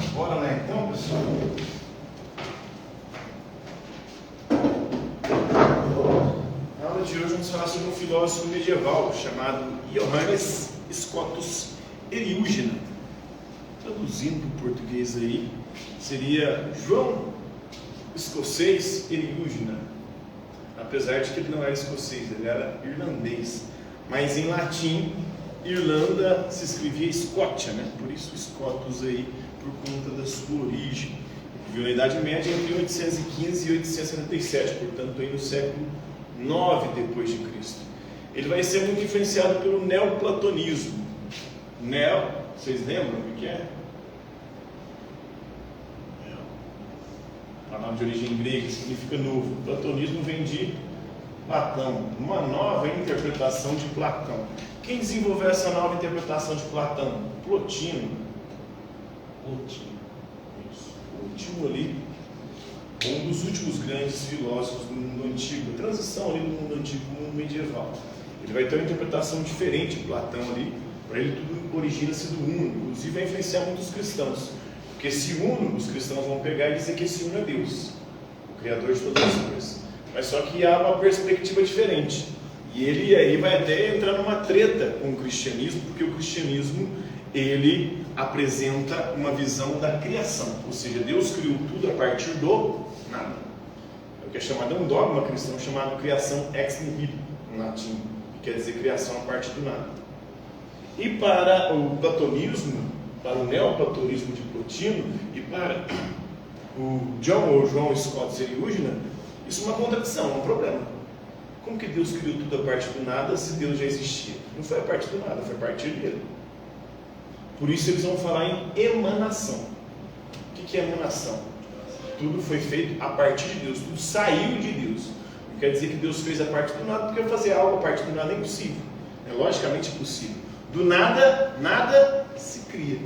Bora lá então, pessoal. Na aula de hoje vamos falar sobre um filósofo medieval chamado Johannes Scotus Eriugena. Traduzindo para o português aí, seria João Escocês Eriugena. Apesar de que ele não era escocês, ele era irlandês. Mas em latim, Irlanda se escrevia Escócia, né? Por isso Scotus aí, por conta da sua origem. Viveu na Idade Média entre 815 e 877, portanto aí no século 9 depois de Cristo. Ele vai ser muito influenciado pelo neoplatonismo. Vocês lembram o que é? A palavra de origem grega significa novo. Platonismo vem de Platão, uma nova interpretação de Platão. Quem desenvolveu essa nova interpretação de Platão? Plotino. Isso. O último ali, um dos últimos grandes filósofos do mundo antigo, a transição ali do mundo antigo para o mundo medieval. Ele vai ter uma interpretação diferente de Platão ali, para ele tudo origina-se do uno, inclusive vai influenciar muitos cristãos. Porque esse uno, os cristãos vão pegar e dizer que esse uno é Deus, o Criador de todas as coisas. Mas só que há uma perspectiva diferente. E ele aí vai até entrar numa treta com o cristianismo, porque o cristianismo, ele apresenta uma visão da criação. Ou seja, Deus criou tudo a partir do nada. É o que é chamado um dogma cristão, chamado criação ex nihilo, em latim, que quer dizer criação a partir do nada. E para o platonismo, para o neoplatonismo de Plotino e para o João Scotus Eriugena, isso é uma contradição, é um problema. Como que Deus criou tudo a partir do nada se Deus já existia? Não foi a partir do nada, foi a partir dele. Por isso eles vão falar em emanação. O que é emanação? Tudo foi feito a partir de Deus, tudo saiu de Deus. Não quer dizer que Deus fez a partir do nada, porque fazer algo a partir do nada é impossível. É logicamente impossível. Do nada, nada se cria.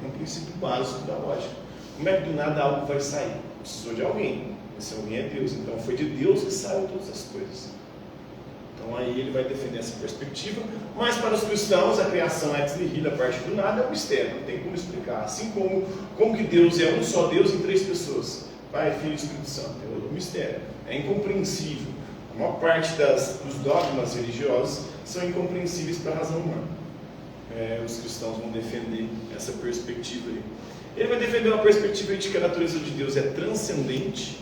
É um princípio básico da lógica. Como é que do nada algo vai sair? Precisou de alguém. Esse alguém é Deus. Então foi de Deus que saiu todas as coisas. Então aí ele vai defender essa perspectiva. Mas para os cristãos, a criação ex nihilo a partir do nada é um mistério. Não tem como explicar. Assim como que Deus é um só Deus em três pessoas. Pai, Filho e Espírito Santo. É outro mistério. É incompreensível. A maior parte dos dogmas religiosos são incompreensíveis para a razão humana. Os cristãos vão defender essa perspectiva aí. Ele vai defender uma perspectiva de que a natureza de Deus é transcendente,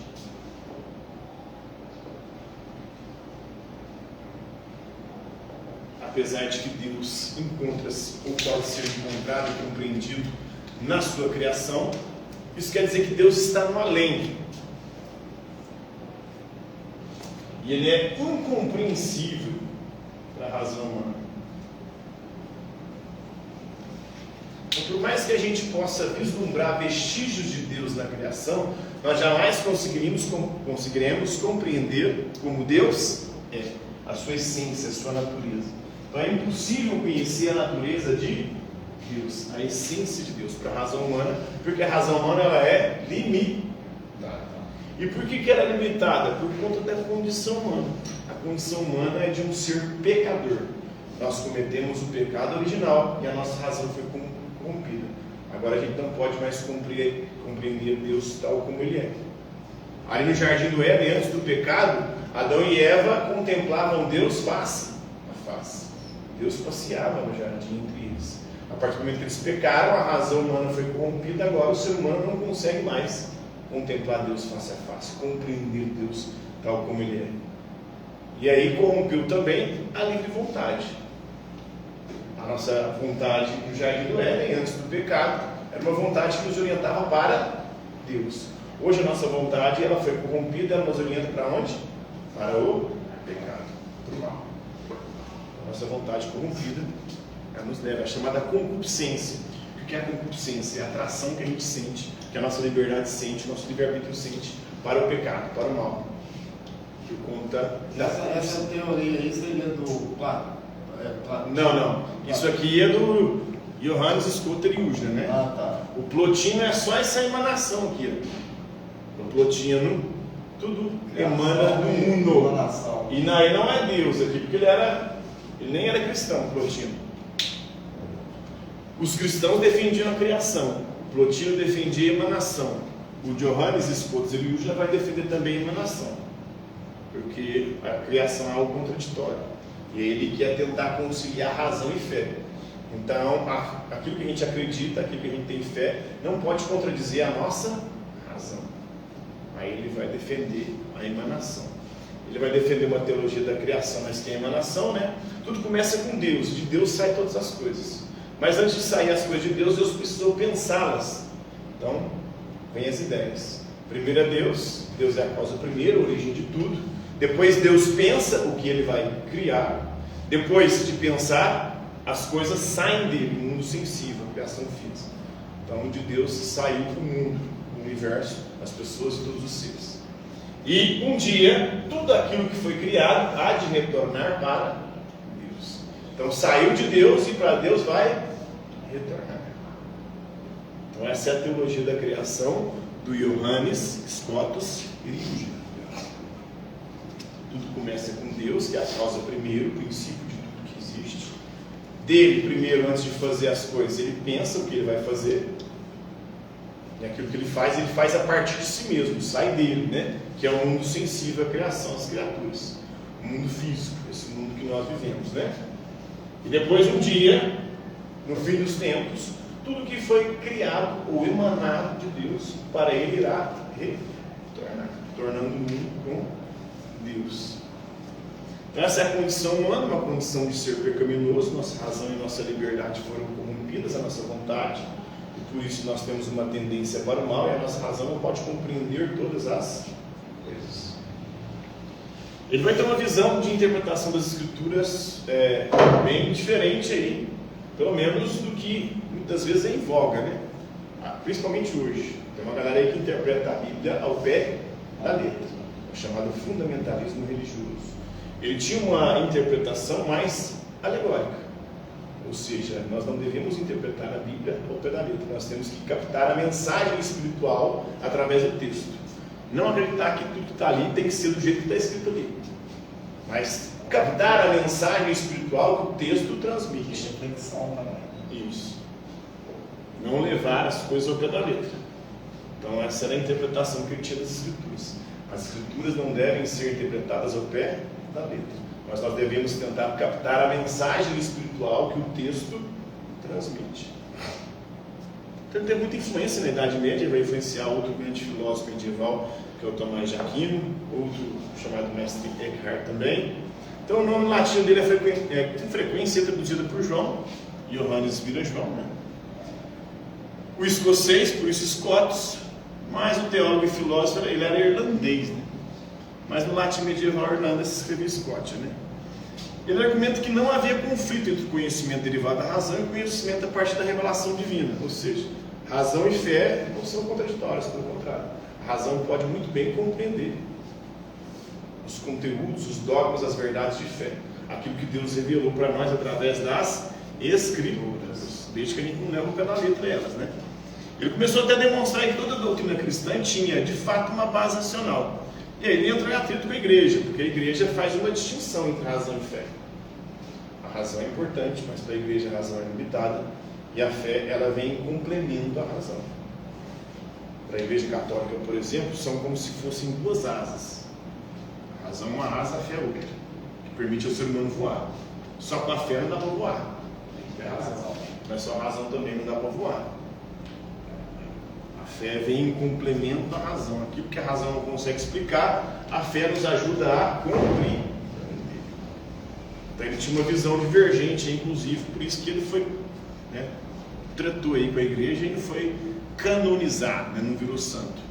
apesar de que Deus encontra-se ou pode ser encontrado e compreendido na sua criação. Isso quer dizer que Deus está no além, e ele é incompreensível para a razão humana. Então, por mais que a gente possa vislumbrar vestígios de Deus na criação, nós jamais conseguiremos compreender como Deus é, a sua essência, a sua natureza. Então é impossível conhecer a natureza de Deus, a essência de Deus, para a razão humana, porque a razão humana ela é limitada. E por que ela é limitada? Por conta da condição humana. A condição humana é de um ser pecador. Nós cometemos o pecado original e a nossa razão foi corrompida. Agora a gente não pode mais compreender Deus tal como Ele é. Ali no jardim do Éden, antes do pecado, Adão e Eva contemplavam Deus face a face. Deus passeava no jardim entre eles. A partir do momento que eles pecaram, a razão humana foi corrompida. Agora o ser humano não consegue mais contemplar Deus face a face, compreender Deus tal como Ele é. E aí corrompeu também a livre vontade. A nossa vontade no jardim do Éden, antes do pecado, era uma vontade que nos orientava para Deus. Hoje a nossa vontade ela foi corrompida, ela nos orienta para onde? Para o pecado, para o mal. A nossa vontade corrompida, ela nos leva à chamada concupiscência. O que é a concupiscência? É a atração que a gente sente, que a nossa liberdade sente, o nosso livre-arbítrio sente para o pecado, para o mal. Por conta essa teoria aí seria do Platão? Não. Isso aqui é do Johannes Scotus Eriugena, né? Ah, tá. O Plotino é só essa emanação aqui. O Plotino, tudo emana do mundo. E aí não é Deus aqui, porque ele nem era cristão, Plotino. Os cristãos defendiam a criação. Plotino defendia a emanação. O Johannes Scotus Eliúja vai defender também a emanação, porque a criação é algo contraditório. E ele quer tentar conciliar razão e fé. Então, aquilo que a gente acredita, aquilo que a gente tem fé, não pode contradizer a nossa razão. Aí ele vai defender a emanação. Ele vai defender uma teologia da criação, mas que é a emanação, né? Tudo começa com Deus, de Deus saem todas as coisas. Mas antes de sair as coisas de Deus, Deus precisou pensá-las. Então, vem as ideias. Primeiro é Deus, Deus é a causa primeira, a origem de tudo. Depois Deus pensa o que ele vai criar. Depois de pensar, as coisas saem dele, o mundo sensível, a criação física. Então, de Deus saiu para o mundo, o universo, as pessoas e todos os seres. E um dia, tudo aquilo que foi criado há de retornar para Deus. Então, saiu de Deus e para Deus vai retornar. Então, essa é a teologia da criação do Johannes Scotus Eliúja. Tudo começa com Deus, que é a causa primeiro, o princípio de tudo que existe. Dele, primeiro, antes de fazer as coisas, ele pensa o que ele vai fazer. E aquilo que ele faz a partir de si mesmo, sai dele, né? Que é o mundo sensível à criação, às criaturas. O mundo físico, esse mundo que nós vivemos, né? E depois, um dia, no fim dos tempos, tudo que foi criado ou emanado de Deus, para ele irá retornar, tornando o mundo com Deus. Então, essa é a condição humana, uma condição de ser pecaminoso. Nossa razão e nossa liberdade foram corrompidas, a nossa vontade, e por isso nós temos uma tendência para o mal, e a nossa razão não pode compreender todas as coisas. Ele vai ter uma visão de interpretação das Escrituras bem diferente aí, pelo menos do que muitas vezes é em voga, né? Principalmente hoje. Tem uma galera aí que interpreta a Bíblia ao pé da letra, chamado fundamentalismo religioso. Ele tinha uma interpretação mais alegórica, ou seja, nós não devemos interpretar a Bíblia ao pé da letra, nós temos que captar a mensagem espiritual através do texto. Não acreditar que tudo que está ali tem que ser do jeito que está escrito ali, mas captar a mensagem espiritual que o texto transmite. Isso. Não levar as coisas ao pé da letra. Então essa era a interpretação que ele tinha das Escrituras. As Escrituras não devem ser interpretadas ao pé da letra, mas nós devemos tentar captar a mensagem espiritual que o texto transmite. Então ele tem muita influência na Idade Média, vai influenciar outro grande filósofo medieval, que é o Tomás de Aquino, outro chamado Mestre Eckhart também. Então o nome latino dele com frequência traduzido por João, Johannes vira João, né? O escocês, por isso Scotus, mas o teólogo e filósofo, ele era irlandês, né? Mas no latim medieval, a Irlanda se escrevia Scott, né? Ele argumenta que não havia conflito entre o conhecimento derivado da razão e o conhecimento a partir da revelação divina, ou seja, razão e fé não são contraditórias, pelo contrário. A razão pode muito bem compreender os conteúdos, os dogmas, as verdades de fé, aquilo que Deus revelou para nós através das Escrituras, desde que a gente não leva o pé da letra elas, né? Ele começou até a demonstrar que toda a doutrina cristã tinha, de fato, uma base racional. E aí ele entrou em atrito com a igreja, porque a igreja faz uma distinção entre razão e fé. A razão é importante, mas para a igreja a razão é limitada, e a fé, ela vem em complemento à razão. Para a igreja católica, por exemplo, são como se fossem duas asas. A razão é uma asa, a fé é outra, que permite ao ser humano voar. Só com a fé não dá para voar. É a razão. Mas só a razão também não dá para voar. A fé vem em complemento à razão. Aquilo que a razão não consegue explicar, a fé nos ajuda a compreender. Então ele tinha uma visão divergente, inclusive, por isso que ele foi, né, tratou aí com a igreja e não foi canonizado, né, não virou santo.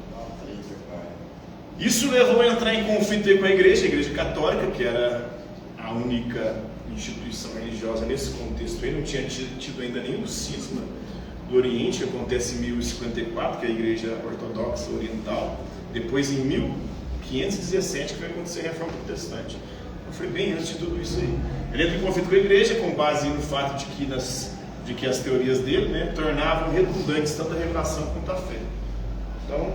Isso levou a entrar em conflito aí com a igreja católica, que era a única instituição religiosa nesse contexto aí, não tinha tido ainda nenhum cisma do Oriente, que acontece em 1054, que é a igreja ortodoxa oriental. Depois, em 1517, que vai acontecer a reforma protestante. Então, foi bem antes de tudo isso aí. Ele entra em conflito com a igreja, com base no fato de que as teorias dele, né, tornavam redundantes tanto a revelação quanto a fé. Então,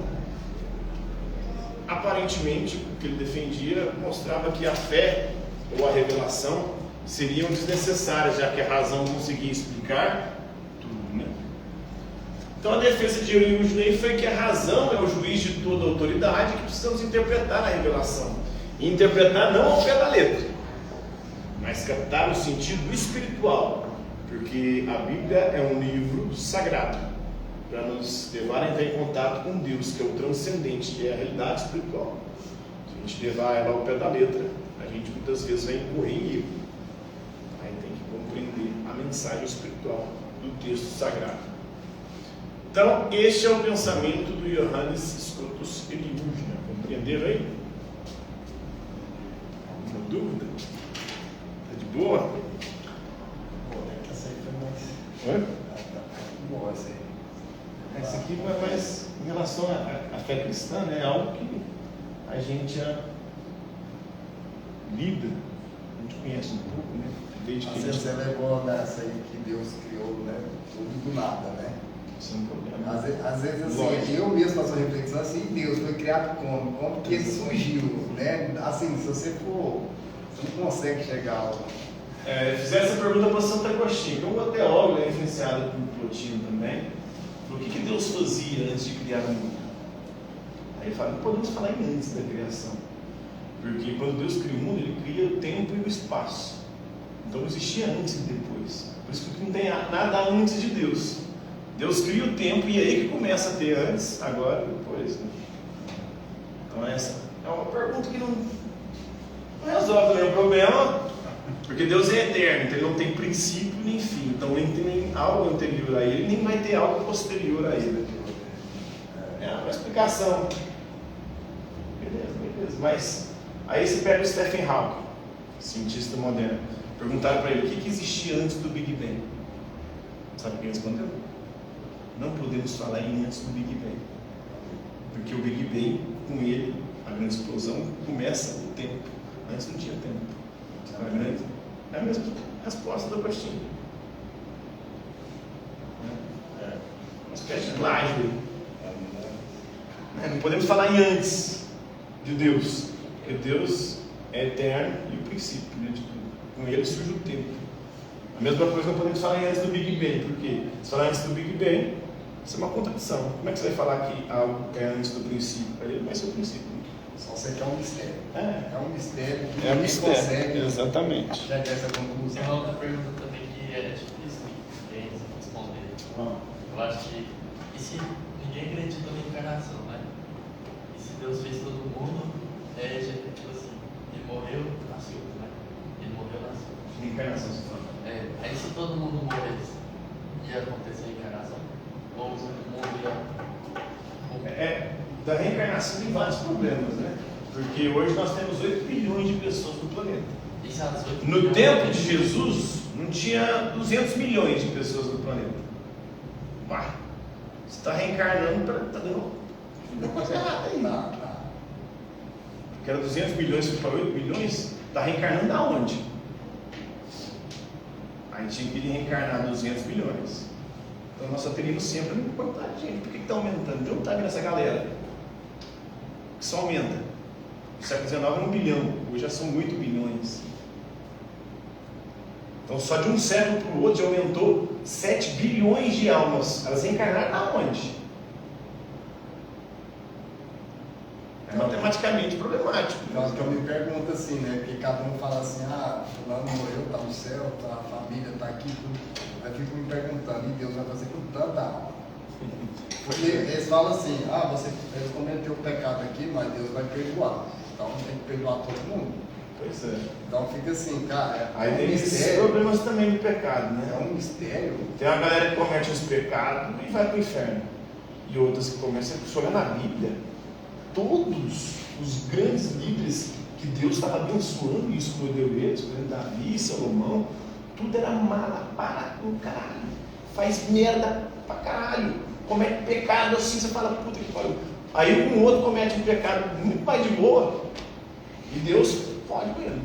aparentemente, o que ele defendia mostrava que a fé ou a revelação seriam desnecessárias, já que a razão conseguia explicar tudo, né? Então a defesa de Eurípides foi que a razão é o juiz de toda autoridade, que precisamos interpretar a revelação. E interpretar não ao pé da letra, mas captar o sentido espiritual, porque a Bíblia é um livro sagrado para nos levar a entrar em contato com Deus, que é o transcendente, que é a realidade espiritual. Se a gente levar ela ao pé da letra, a gente muitas vezes vai incorrer em erro. Aí tem que compreender a mensagem espiritual do texto sagrado. Então, este é o pensamento do Johannes Scotus Eliúgena. Compreenderam aí? Alguma dúvida? Está de boa? Essa aí foi mais. Oi? Tá boa essa aí. Esse aqui vai mais em relação à fé cristã, né? Algo que a gente já lida, a gente conhece um pouco, né? Desde que Às vezes você levou nessa aí que Deus criou, né? Tudo do nada, né? Isso é um problema. Às vezes assim, Lógico. eu mesmo faço uma reflexão assim, Deus foi criado como? Como que ele surgiu, né? Assim, se você for, você não consegue chegar ao... Fizeram essa pergunta para Santo Agostinho, que é um teólogo, influenciado por Plotino também. Falou, o que Deus fazia antes de criar o mundo? Aí ele fala, não podemos falar em antes da criação, porque quando Deus cria o mundo, ele cria o tempo e o espaço. Então não existia antes e depois. Por isso que não tem nada antes de Deus. Deus cria o tempo e é aí que começa a ter antes, agora e depois. Né? Então essa é uma pergunta que não resolve nenhum problema, porque Deus é eterno, então ele não tem princípio nem fim. Então ele não tem nem algo anterior a ele, nem vai ter algo posterior a ele. É uma explicação. Beleza. Mas aí você pega o Stephen Hawking, cientista moderno. Perguntaram para ele o que existia antes do Big Bang. Sabe o que ele respondeu? Não podemos falar em antes do Big Bang, porque o Big Bang, com ele, a grande explosão, começa o tempo. Antes não tinha tempo. É a mesma resposta do Agostinho. Uma espécie de plágio. Não podemos falar em antes de Deus, porque Deus é eterno e o princípio, né, de tudo. Com ele surge o tempo. A mesma coisa não podemos falar em antes do Big Bang, porque se falar antes do Big Bang, isso é uma contradição. Como é que você vai falar que algo é antes do princípio? Para ele vai ser o princípio. Só sei que é um mistério. É um mistério que um ninguém mistério, consegue exatamente. chegar a essa Tem conclusão. uma outra pergunta também que é difícil de responder. Eu acho que, e se ninguém acredita na reencarnação, né? E se Deus fez todo mundo, tipo assim, ele morreu, nasceu, né? Ele morreu, nasceu. Reencarnação, você fala. Aí se todo mundo morresse, ia acontecer a reencarnação? Ou o mundo ia... Da reencarnação tem vários problemas, né? Porque hoje nós temos 8 bilhões de pessoas no planeta. E se as 8 No bilhões- tempo de Jesus, não tinha 200 milhões de pessoas no planeta. Uai, você está reencarnando para. Está dando uma coisa errada aí. Tá. Porque era 200 milhões para 8 bilhões, está reencarnando aonde? Aí tinha que reencarnar 200 bilhões. Então nós só teríamos sempre uma quantidade de gente. Por que está aumentando? De onde está vindo essa galera? Que só aumenta. No século XIX era 1 bilhão, hoje já são 8 bilhões. Então só de um século para o outro já aumentou 7 bilhões de almas. Elas reencarnaram aonde? É matematicamente problemático. Então, que eu me pergunto assim, né? Porque cada um fala assim, fulano morreu, tá no céu, a família tá aqui, tudo. Aí fico me perguntando, e Deus vai fazer com tanta alma? Porque eles falam assim, eles cometeram o pecado aqui, mas Deus vai perdoar. Então tem que perdoar todo mundo. Pois é. Então fica assim, cara, Aí é um tem esses mistério. problemas também do pecado, né? É um mistério. Tem uma galera que comete os pecados e vai para o inferno. E outras que começam, se olhar na Bíblia, todos os grandes líderes que Deus estava abençoando e escolheu eles, por exemplo, Davi, Salomão, tudo era mala para o caralho. Faz merda pra caralho. Comete pecado assim, você fala, puta que pariu. Aí um outro comete um pecado muito mais de boa e Deus pode com ele.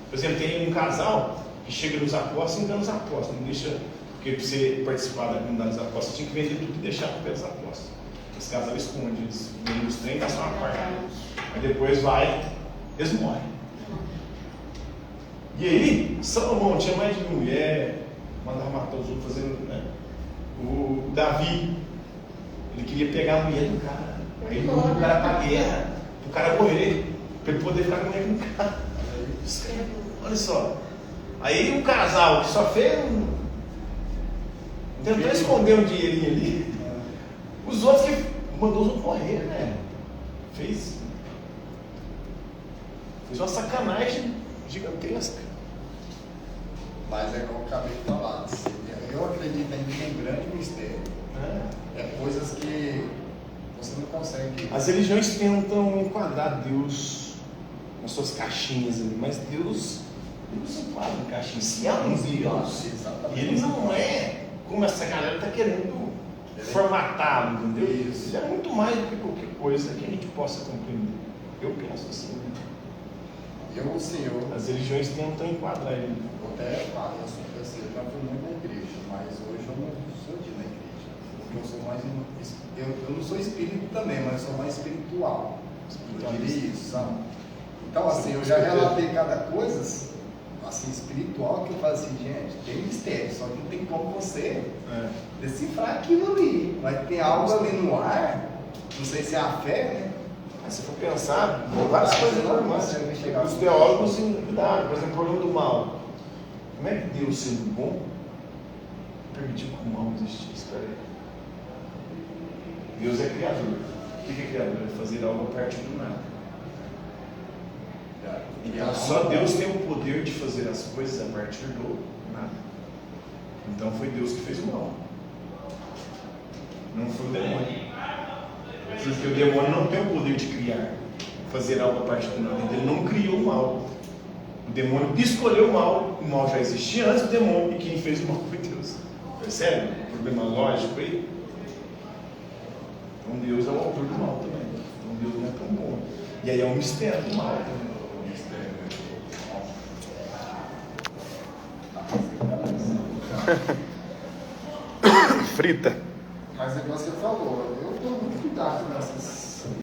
Por exemplo, tem um casal que chega nos apóstolos e engana os apóstolos, não deixa, porque para você participar da comunidade dos apóstolos, você tinha que vender tudo e deixar para os apóstolos. Esse casal esconde, eles vendem os trem, gastam uma parte. Aí depois vai, eles morrem. E aí, Salomão tinha mais de mulher, mandava matar os outros fazendo, né? O Davi, ele queria pegar a mulher do cara. Aí ele mandou o cara pra guerra, pro cara morrer, pra ele poder ficar com a mulher do cara. Olha só. Aí um casal que só fez tentou esconder um dinheirinho ali. Os outros que mandou os outros morrer, né? Fez uma sacanagem gigantesca. Mas é como eu acabei de falar. Eu acredito ainda em um grande mistério. É coisas que você não consegue. As religiões tentam enquadrar Deus nas suas caixinhas ali, mas Deus não se enquadra em caixinhas. Se há um Deus, ele não é como essa galera está querendo formatá-lo, entendeu? Isso. Ele é muito mais do que qualquer coisa que a gente possa compreender. Eu penso assim. As religiões tentam enquadrar ele. Eu até falo, eu já fui muito na igreja, mas hoje eu não sou de ir na igreja. Porque eu sou mais. Eu não sou espírito também, mas eu sou mais espiritual. Eu diria isso, sabe? Então, assim, eu já relatei cada coisa assim, espiritual que eu falo assim, gente, tem mistério, só que não tem como você decifrar aquilo ali. Mas tem algo ali no ar, não sei se é a fé, né? Mas se for pensar, várias coisas normais. Os teólogos envidaram, por exemplo, o problema do mal. Como é que Deus, sendo bom, permitiu que o mal existisse? Espera aí. Deus é criador. O que é criador? É fazer algo a partir do nada. Então, só Deus tem o poder de fazer as coisas a partir do nada. Então foi Deus que fez o mal. Não foi o demônio. Porque o demônio não tem o poder de criar, fazer algo a partir do nada. Ele não criou o mal. O demônio escolheu o mal já existia antes do demônio, e quem fez o mal foi Deus. Percebe? Problema lógico aí. Então Deus é o autor do mal também. Então Deus não é tão bom. E aí é um mistério do mal também. Frita. Mas é igual você falou, eu tomo muito cuidado nessas